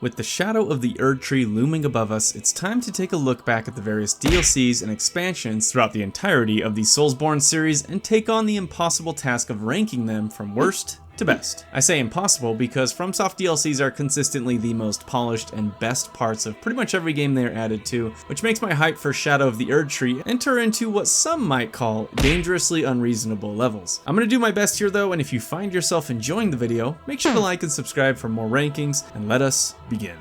With the shadow of the Erdtree looming above us, it's time to take a look back at the various DLCs and expansions throughout the entirety of the Soulsborne series and take on the impossible task of ranking them from worst to best. I say impossible because FromSoft DLCs are consistently the most polished and best parts of pretty much every game they are added to, which makes my hype for Shadow of the Erdtree enter into what some might call dangerously unreasonable levels. I'm gonna do my best here though, and if you find yourself enjoying the video, make sure to like and subscribe for more rankings, and let us begin.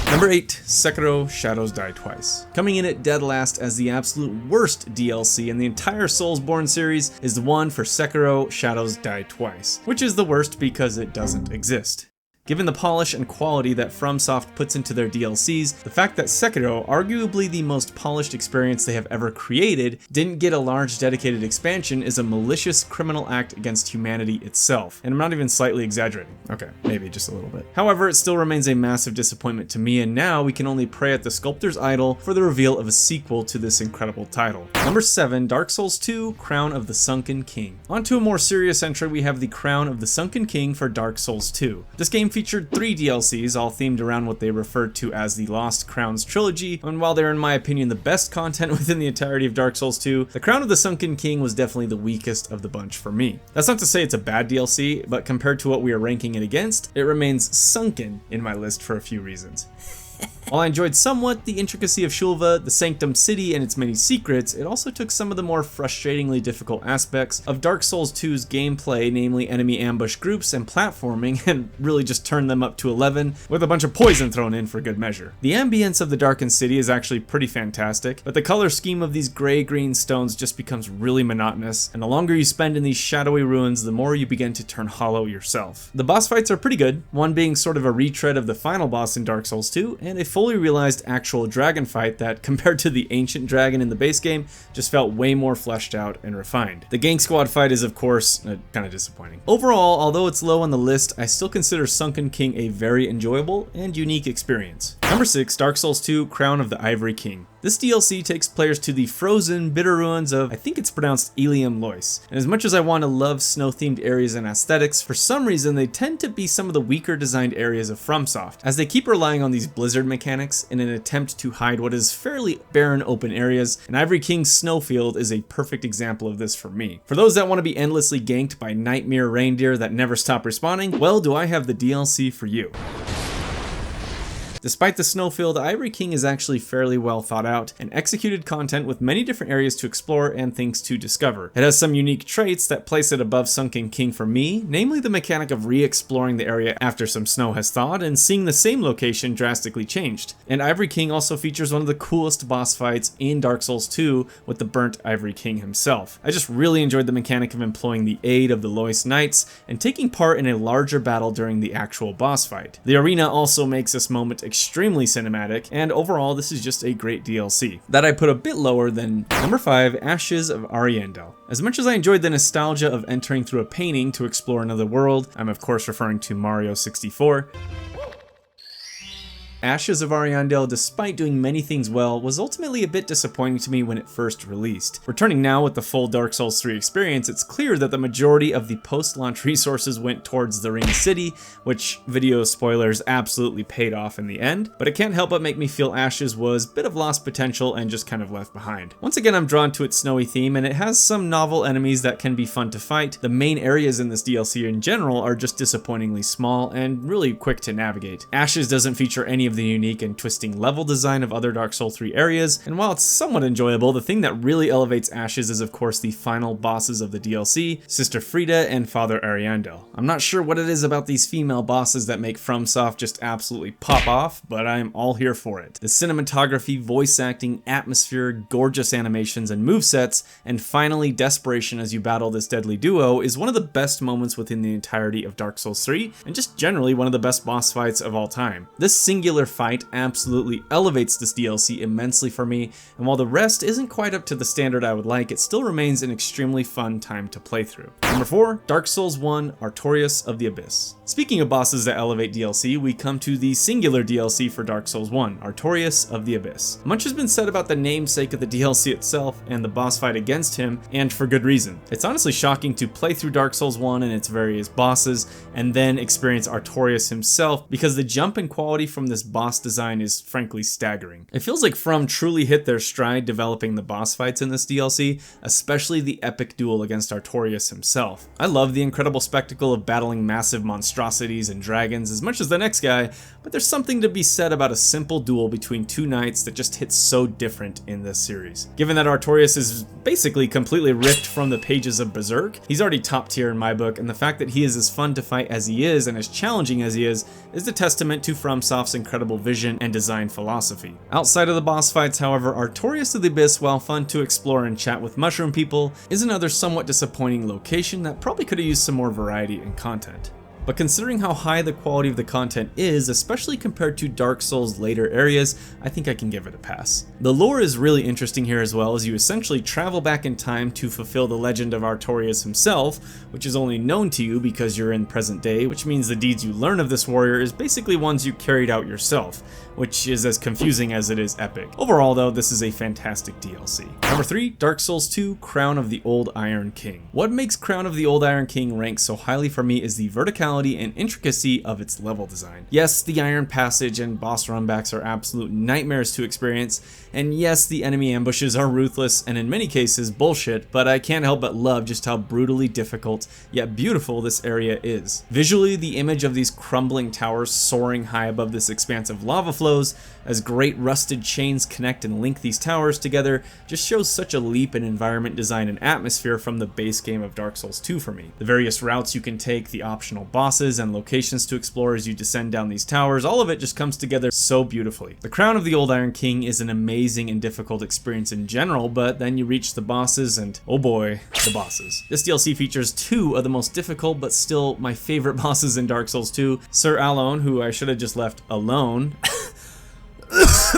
Number 8, Sekiro: Shadows Die Twice. Coming in at dead last as the absolute worst DLC in the entire Soulsborne series is the one for Sekiro: Shadows Die Twice, which is the worst because it doesn't exist. Given the polish and quality that FromSoft puts into their DLCs, the fact that Sekiro, arguably the most polished experience they have ever created, didn't get a large dedicated expansion is a malicious criminal act against humanity itself. And I'm not even slightly exaggerating. Okay, maybe just a little bit. However, it still remains a massive disappointment to me, and now we can only pray at the sculptor's idol for the reveal of a sequel to this incredible title. Number 7, Dark Souls 2: Crown of the Sunken King. On to a more serious entry, we have the Crown of the Sunken King for Dark Souls 2. This game featured 3 DLCs, all themed around what they referred to as the Lost Crowns trilogy, and while they're in my opinion the best content within the entirety of Dark Souls 2, the Crown of the Sunken King was definitely the weakest of the bunch for me. That's not to say it's a bad DLC, but compared to what we are ranking it against, it remains sunken in my list for a few reasons. While I enjoyed somewhat the intricacy of Shulva, the Sanctum City, and its many secrets, it also took some of the more frustratingly difficult aspects of Dark Souls 2's gameplay, namely enemy ambush groups and platforming, and really just turned them up to 11, with a bunch of poison thrown in for good measure. The ambience of the darkened city is actually pretty fantastic, but the color scheme of these gray-green stones just becomes really monotonous, and the longer you spend in these shadowy ruins, the more you begin to turn hollow yourself. The boss fights are pretty good, one being sort of a retread of the final boss in Dark Souls 2, and a fully realized actual dragon fight that, compared to the ancient dragon in the base game, just felt way more fleshed out and refined. The Gang Squad fight is of course kind of disappointing. Overall, although it's low on the list, I still consider Sunken King a very enjoyable and unique experience. Number 6, Dark Souls 2: Crown of the Ivory King. This DLC takes players to the frozen, bitter ruins of, I think it's pronounced Ilium Lois, and as much as I want to love snow-themed areas and aesthetics, for some reason they tend to be some of the weaker designed areas of FromSoft, as they keep relying on these blizzard mechanics in an attempt to hide what is fairly barren open areas, and Ivory King's snowfield is a perfect example of this for me. For those that want to be endlessly ganked by nightmare reindeer that never stop respawning, well, do I have the DLC for you. Despite the snowfield, Ivory King is actually fairly well thought out and executed content with many different areas to explore and things to discover. It has some unique traits that place it above Sunken King for me, namely the mechanic of re-exploring the area after some snow has thawed and seeing the same location drastically changed. And Ivory King also features one of the coolest boss fights in Dark Souls 2 with the burnt Ivory King himself. I just really enjoyed the mechanic of employing the aid of the Lois Knights and taking part in a larger battle during the actual boss fight. The arena also makes this moment extremely cinematic, and overall this is just a great DLC that I put a bit lower than number 5, Ashes of Ariandel. As much as I enjoyed the nostalgia of entering through a painting to explore another world, I'm of course referring to Mario 64, Ashes of Ariandel, despite doing many things well, was ultimately a bit disappointing to me when it first released. Returning now with the full Dark Souls 3 experience, it's clear that the majority of the post-launch resources went towards the Ring City, which, video spoilers, absolutely paid off in the end, but it can't help but make me feel Ashes was a bit of lost potential and just kind of left behind. Once again, I'm drawn to its snowy theme, and it has some novel enemies that can be fun to fight. The main areas in this DLC in general are just disappointingly small and really quick to navigate. Ashes doesn't feature any of the unique and twisting level design of other Dark Souls 3 areas, and while it's somewhat enjoyable, the thing that really elevates Ashes is of course the final bosses of the DLC, Sister Frida and Father Ariandel. I'm not sure what it is about these female bosses that make FromSoft just absolutely pop off, but I'm all here for it. The cinematography, voice acting, atmosphere, gorgeous animations and movesets, and finally desperation as you battle this deadly duo is one of the best moments within the entirety of Dark Souls 3, and just generally one of the best boss fights of all time. This singular singular fight absolutely elevates this DLC immensely for me, and while the rest isn't quite up to the standard I would like, it still remains an extremely fun time to play through. Number 4, Dark Souls 1, Artorias of the Abyss. Speaking of bosses that elevate DLC, we come to the singular DLC for Dark Souls 1, Artorias of the Abyss. Much has been said about the namesake of the DLC itself and the boss fight against him, and for good reason. It's honestly shocking to play through Dark Souls 1 and its various bosses, and then experience Artorias himself, because the jump in quality from this boss design is frankly staggering. It feels like From truly hit their stride developing the boss fights in this DLC, especially the epic duel against Artorias himself. I love the incredible spectacle of battling massive monstrosities and dragons as much as the next guy, but there's something to be said about a simple duel between two knights that just hits so different in this series. Given that Artorias is basically completely ripped from the pages of Berserk, he's already top tier in my book, and the fact that he is as fun to fight as he is and as challenging as he is a testament to FromSoft's incredible vision and design philosophy. Outside of the boss fights, however, Artorias of the Abyss, while fun to explore and chat with mushroom people, is another somewhat disappointing location that probably could have used some more variety and content. But considering how high the quality of the content is, especially compared to Dark Souls' later areas, I think I can give it a pass. The lore is really interesting here as well, as you essentially travel back in time to fulfill the legend of Artorias himself, which is only known to you because you're in present day, which means the deeds you learn of this warrior is basically ones you carried out yourself, which is as confusing as it is epic. Overall though, this is a fantastic DLC. Number 3, Dark Souls 2, Crown of the Old Iron King. What makes Crown of the Old Iron King rank so highly for me is the verticality and intricacy of its level design. Yes, the Iron Passage and boss runbacks are absolute nightmares to experience, and yes, the enemy ambushes are ruthless and in many cases bullshit, but I can't help but love just how brutally difficult yet beautiful this area is. Visually, the image of these crumbling towers soaring high above this expanse of lava flows as great rusted chains connect and link these towers together just shows such a leap in environment design and atmosphere from the base game of Dark Souls 2 for me. The various routes you can take, the optional bosses and locations to explore as you descend down these towers, all of it just comes together so beautifully. The Crown of the Old Iron King is an amazing and difficult experience in general, but then you reach the bosses and oh boy, the bosses. This DLC features two of the most difficult but still my favorite bosses in Dark Souls 2, Sir Alone, who I should have just left alone,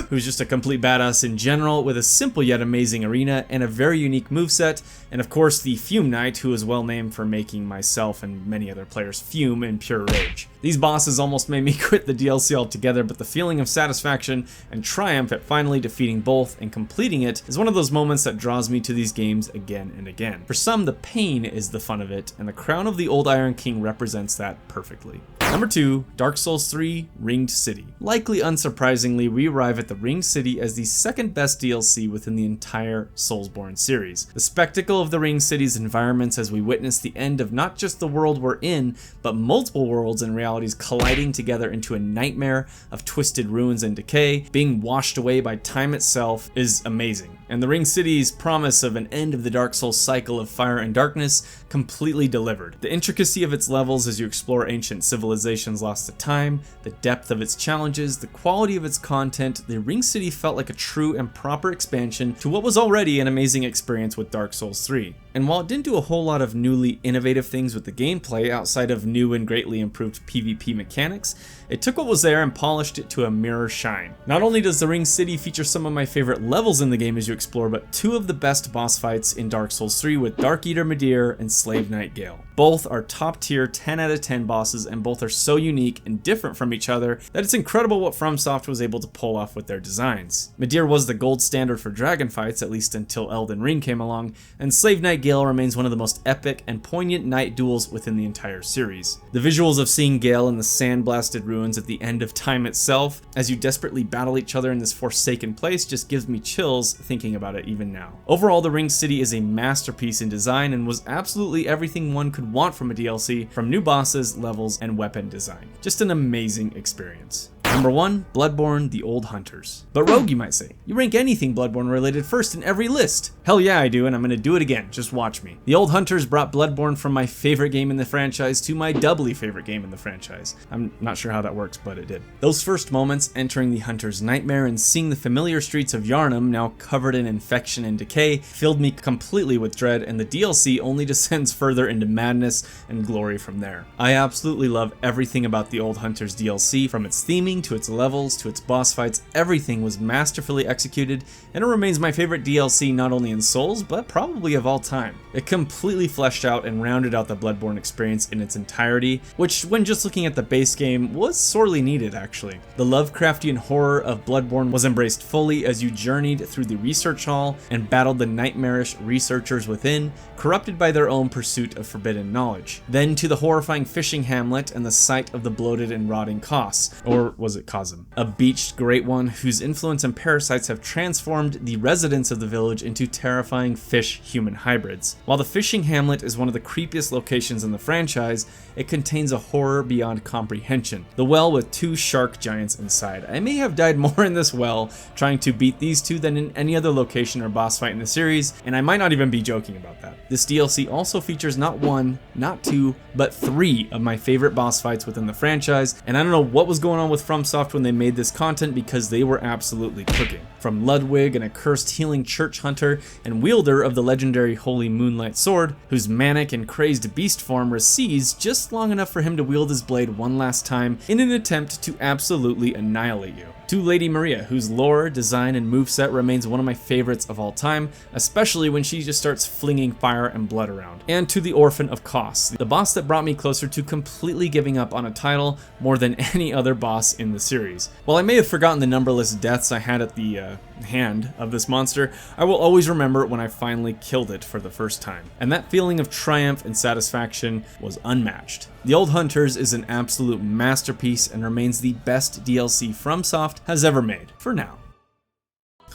who's just a complete badass in general, with a simple yet amazing arena and a very unique moveset, and of course the Fume Knight, who is well named for making myself and many other players fume in pure rage. These bosses almost made me quit the DLC altogether, but the feeling of satisfaction and triumph at finally defeating both and completing it is one of those moments that draws me to these games again and again. For some, the pain is the fun of it, and the Crown of the Old Iron King represents that perfectly. Number 2, Dark Souls 3, Ringed City. Likely unsurprisingly, we arrive at the Ringed City as the second best DLC within the entire Soulsborne series. The spectacle of the Ringed City's environments as we witness the end of not just the world we're in, but multiple worlds and realities colliding together into a nightmare of twisted ruins and decay, being washed away by time itself, is amazing. And the Ringed City's promise of an end of the Dark Souls cycle of fire and darkness completely delivered. The intricacy of its levels as you explore ancient civilizations lost to time, the depth of its challenges, the quality of its content, the Ringed City felt like a true and proper expansion to what was already an amazing experience with Dark Souls 3. And while it didn't do a whole lot of newly innovative things with the gameplay outside of new and greatly improved PvP mechanics, it took what was there and polished it to a mirror shine. Not only does the Ringed City feature some of my favorite levels in the game as you explore, but two of the best boss fights in Dark Souls 3 with Dark Eater Midir and Slave Knight Gale. Both are top tier 10 out of 10 bosses, and both are so unique and different from each other that it's incredible what FromSoft was able to pull off with their designs. Midir was the gold standard for dragon fights, at least until Elden Ring came along, and Slave Knight Gale remains one of the most epic and poignant knight duels within the entire series. The visuals of seeing Gale in the sand-blasted ruins at the end of time itself, as you desperately battle each other in this forsaken place, just gives me chills thinking about it even now. Overall, the Ringed City is a masterpiece in design and was absolutely everything one could want from a DLC, from new bosses, levels, and weapon design. Just an amazing experience. Number 1, Bloodborne: The Old Hunters. But Rogue, you might say, you rank anything Bloodborne related first in every list. Hell yeah I do, and I'm gonna do it again, just watch me. The Old Hunters brought Bloodborne from my favorite game in the franchise to my doubly favorite game in the franchise. I'm not sure how that works, but it did. Those first moments entering the Hunter's nightmare and seeing the familiar streets of Yharnam now covered in infection and decay filled me completely with dread, and the DLC only descends further into madness and glory from there. I absolutely love everything about the Old Hunters DLC, from its theming pacing, to its levels, to its boss fights, everything was masterfully executed, and it remains my favorite DLC not only in Souls, but probably of all time. It completely fleshed out and rounded out the Bloodborne experience in its entirety, which, when just looking at the base game, was sorely needed actually. The Lovecraftian horror of Bloodborne was embraced fully as you journeyed through the research hall and battled the nightmarish researchers within, corrupted by their own pursuit of forbidden knowledge. Then to the horrifying fishing hamlet and the sight of the bloated and rotting Kos, or was it Kazum? A beached great one whose influence and parasites have transformed the residents of the village into terrifying fish-human hybrids. While the fishing hamlet is one of the creepiest locations in the franchise, it contains a horror beyond comprehension. The well with 2 shark giants inside. I may have died more in this well trying to beat these 2 than in any other location or boss fight in the series, and I might not even be joking about that. This DLC also features not 1, not 2, but 3 of my favorite boss fights within the franchise, and I don't know what was going on with FromSoft when they made this content because they were absolutely cooking. From Ludwig, an accursed healing church hunter and wielder of the legendary Holy Moonlight Sword, whose manic and crazed beast form recedes just long enough for him to wield his blade one last time in an attempt to absolutely annihilate you. To Lady Maria, whose lore, design, and moveset remains one of my favorites of all time, especially when she just starts flinging fire and blood around. And to the Orphan of Kos, the boss that brought me closer to completely giving up on a title more than any other boss in the series. While I may have forgotten the numberless deaths I had at the hand of this monster, I will always remember when I finally killed it for the first time. And that feeling of triumph and satisfaction was unmatched. The Old Hunters is an absolute masterpiece and remains the best DLC FromSoft has ever made, for now.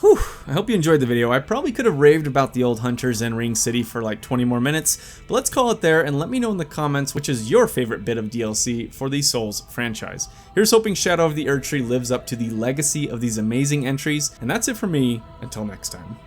Whew, I hope you enjoyed the video. I probably could have raved about the Old Hunters and Ring City for like 20 more minutes, but let's call it there and let me know in the comments which is your favorite bit of DLC for the Souls franchise. Here's hoping Shadow of the Erdtree lives up to the legacy of these amazing entries, and that's it for me, until next time.